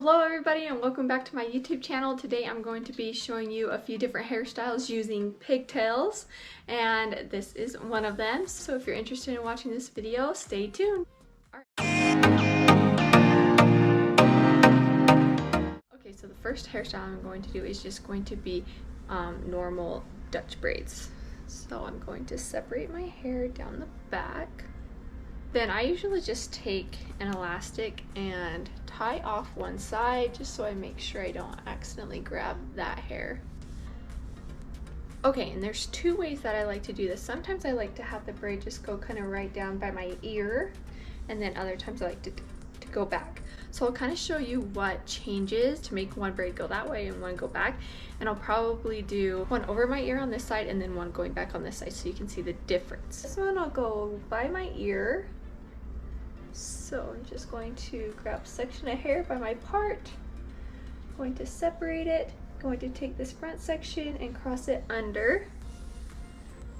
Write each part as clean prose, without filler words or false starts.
Hello everybody and welcome back to my YouTube channel. Today I'm going to be showing you a few different hairstyles using pigtails, and this is one of them. So if you're interested in watching this video, stay tuned. Okay, so the first hairstyle I'm going to do is just going to be normal Dutch braids. So I'm going to separate my hair down the back. Then I usually just take an elastic and tie off one side just so I make sure I don't accidentally grab that hair. Okay, and there's two ways that I like to do this. Sometimes I like to have the braid just go kind of right down by my ear, and then other times I like to go back. So I'll kind of show you what changes to make one braid go that way and one go back, and I'll probably do one over my ear on this side and then one going back on this side so you can see the difference. This one I'll go by my ear. So I'm just going to grab a section of hair by my part, going to separate it, going to take this front section and cross it under.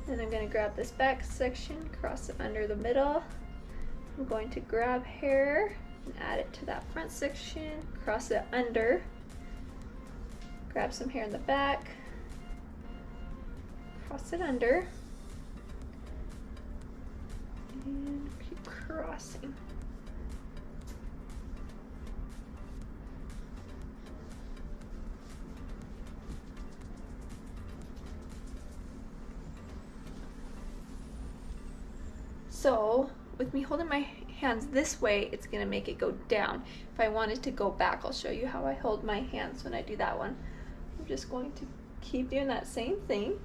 Then I'm going to grab this back section, cross it under the middle. I'm going to grab hair and add it to that front section, cross it under, grab some hair in the back, cross it under, and keep crossing. So with me holding my hands this way, it's gonna make it go down. If I wanted to go back, I'll show you how I hold my hands when I do that one. I'm just going to keep doing that same thing.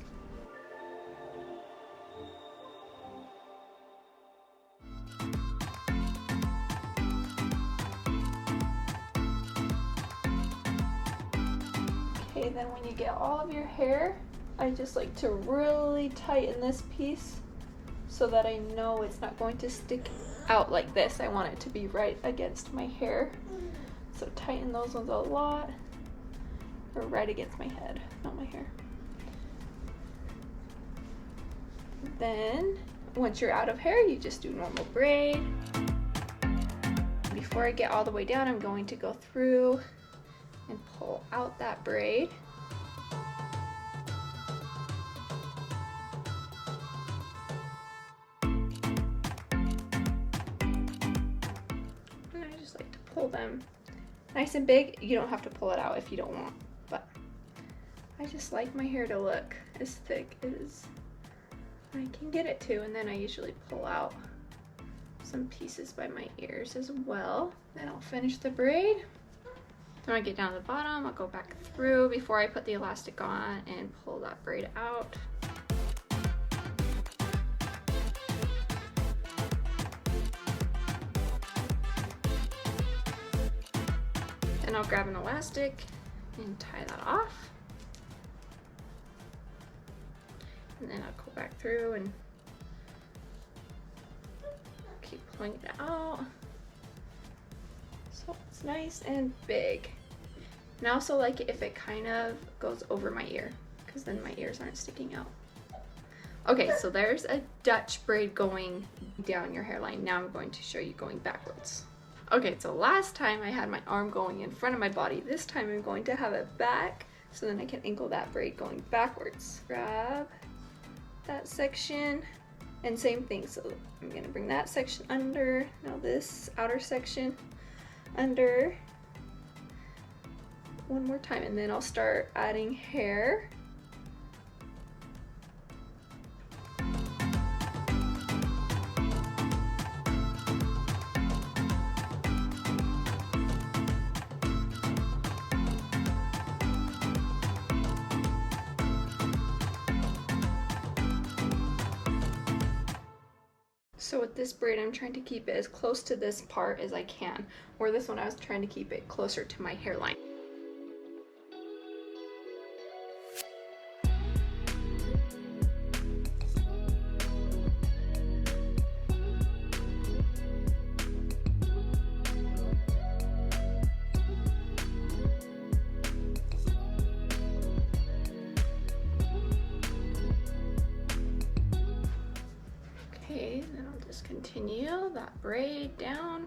Okay, then when you get all of your hair, I just like to really tighten this piece so that I know it's not going to stick out like this. I want it to be right against my hair. So tighten those ones a lot, or right against my head, not my hair. Then once you're out of hair, you just do normal braid. Before I get all the way down, I'm going to go through and pull out that braid. Pull them nice and big. You don't have to pull it out if you don't want, but I just like my hair to look as thick as I can get it to, and then I usually pull out some pieces by my ears as well. Then I'll finish the braid. Then I get down to the bottom, I'll go back through before I put the elastic on and pull that braid out. And I'll grab an elastic and tie that off. And then I'll go back through and keep pulling it out. So it's nice and big. And I also like it if it kind of goes over my ear, because then my ears aren't sticking out. Okay, so there's a Dutch braid going down your hairline. Now I'm going to show you going backwards. Okay, so last time I had my arm going in front of my body. This time I'm going to have it back, so then I can angle that braid going backwards. Grab that section, and same thing. So I'm gonna bring that section under, now this outer section under one more time, and then I'll start adding hair. So with this braid, I'm trying to keep it as close to this part as I can, or this one I was trying to keep it closer to my hairline. Okay, then I'll just continue that braid down.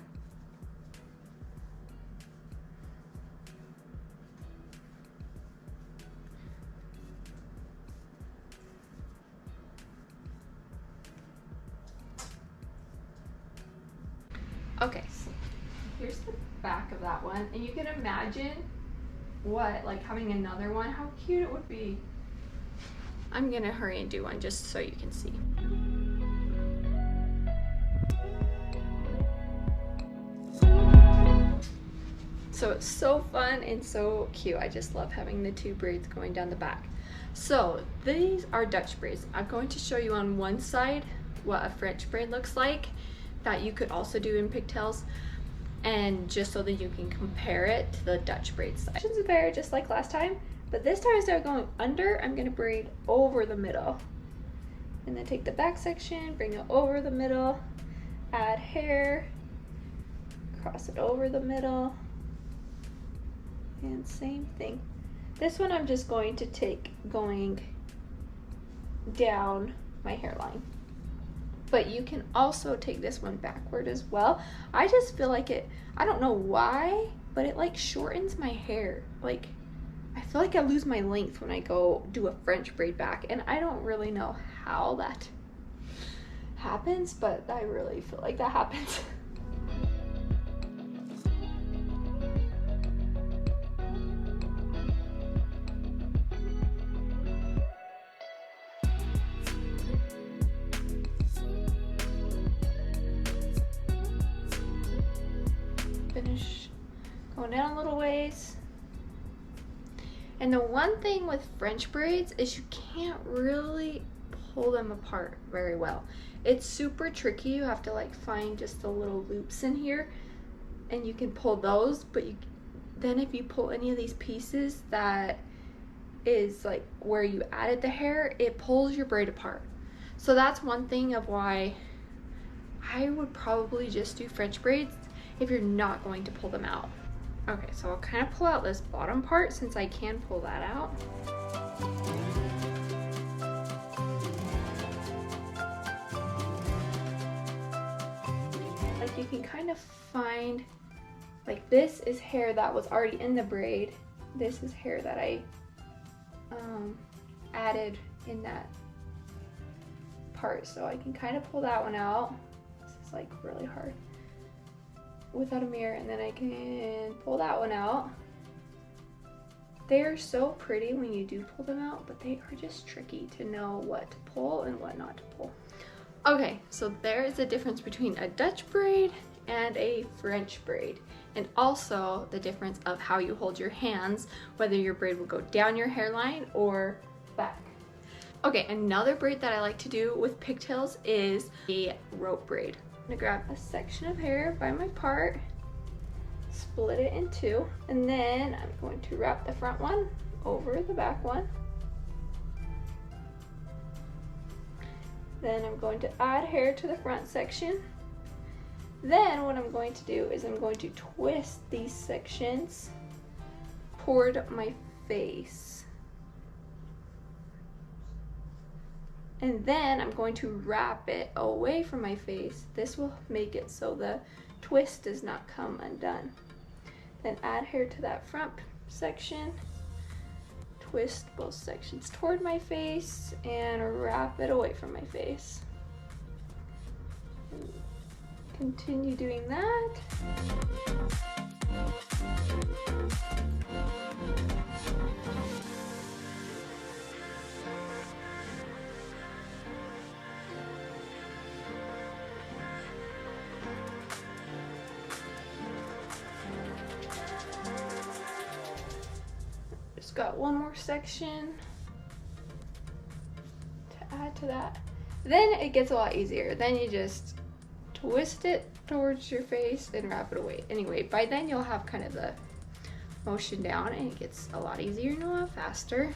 Okay, so here's the back of that one, and you can imagine what, like having another one, how cute it would be. I'm gonna hurry and do one just so you can see. So it's so fun and so cute. I just love having the two braids going down the back. So these are Dutch braids. I'm going to show you on one side what a French braid looks like that you could also do in pigtails, and just so that you can compare it to the Dutch braids. Sections of hair just like last time, but this time instead of going under, I'm gonna braid over the middle. And then take the back section, bring it over the middle, add hair, cross it over the middle, and same thing. This one I'm just going to take going down my hairline. But you can also take this one backward as well. I just feel like it, I don't know why, but it like shortens my hair. Like, I feel like I lose my length when I go do a French braid back, and I don't really know how that happens, but I really feel like that happens. Finish going down a little ways. And the one thing with French braids is you can't really pull them apart very well. It's super tricky. You have to like find just the little loops in here, and you can pull those, but then if you pull any of these pieces that is like where you added the hair, it pulls your braid apart. So that's one thing of why I would probably just do French braids if you're not going to pull them out. Okay, so I'll kind of pull out this bottom part since I can pull that out. Like you can kind of find, like this is hair that was already in the braid. This is hair that I added in that part. So I can kind of pull that one out. This is like really hard without a mirror, and then I can pull that one out. They are so pretty when you do pull them out, but they are just tricky to know what to pull and what not to pull. Okay, so there is a difference between a Dutch braid and a French braid, and also the difference of how you hold your hands, whether your braid will go down your hairline or back. Okay, another braid that I like to do with pigtails is a rope braid. I'm gonna grab a section of hair by my part, split it in two, and then I'm going to wrap the front one over the back one. Then I'm going to add hair to the front section. Then what I'm going to do is I'm going to twist these sections toward my face. And then I'm going to wrap it away from my face. This will make it so the twist does not come undone. Then add hair to that front section, twist both sections toward my face, and wrap it away from my face. And continue doing that. Just got one more section to add to that. Then it gets a lot easier. Then you just twist it towards your face and wrap it away. Anyway, by then you'll have kind of the motion down, and it gets a lot easier and a lot faster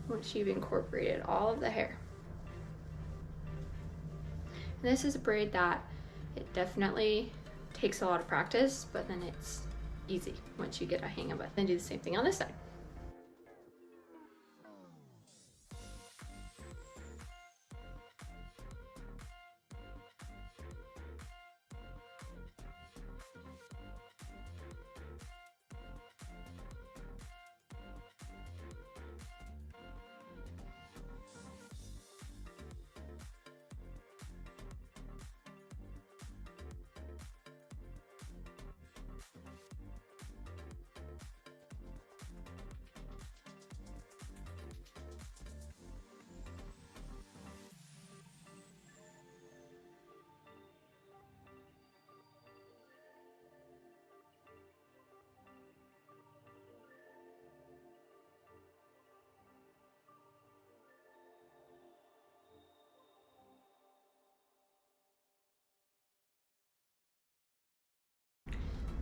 once you've incorporated all of the hair. And this is a braid that it definitely takes a lot of practice, but then it's easy once you get a hang of it. Then do the same thing on this side.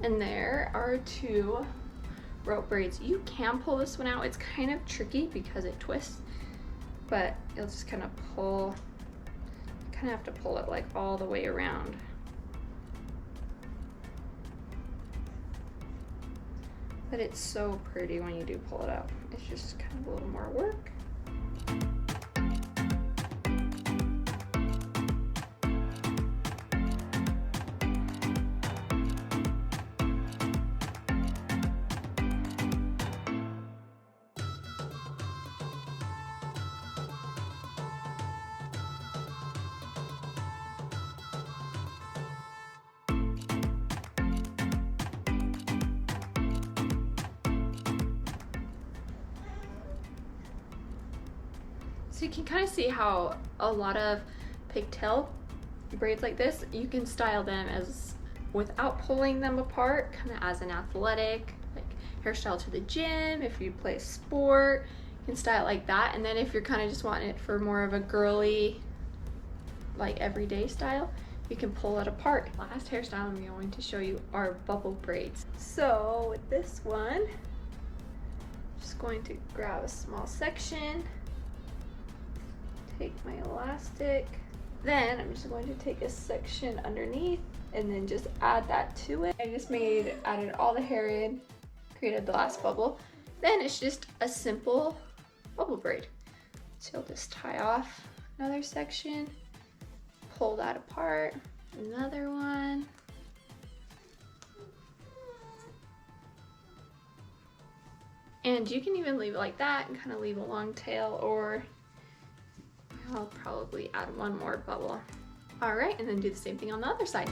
And there are 2 rope braids. You can pull this one out. It's kind of tricky because it twists, but you'll just kind of pull, you kind of have to pull it like all the way around. But it's so pretty when you do pull it out. It's just kind of a little more work. So you can kind of see how a lot of pigtail braids like this, you can style them as without pulling them apart, kind of as an athletic like hairstyle to the gym. If you play a sport, you can style it like that. And then if you're kind of just wanting it for more of a girly, like everyday style, you can pull it apart. Last hairstyle I'm going to show you are bubble braids. So with this one, I'm just going to grab a small section, take my elastic, then I'm just going to take a section underneath and then just add that to it. I just added all the hair in, created the last bubble. Then it's just a simple bubble braid. So you'll just tie off another section, pull that apart, another one. And you can even leave it like that and kind of leave a long tail, or I'll probably add one more bubble. All right, and then do the same thing on the other side.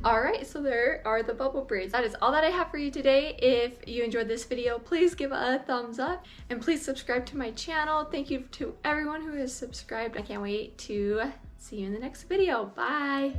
Alright, so there are the bubble braids. That is all that I have for you today. If you enjoyed this video, please give a thumbs up and please subscribe to my channel. Thank you to everyone who has subscribed. I can't wait to see you in the next video. Bye!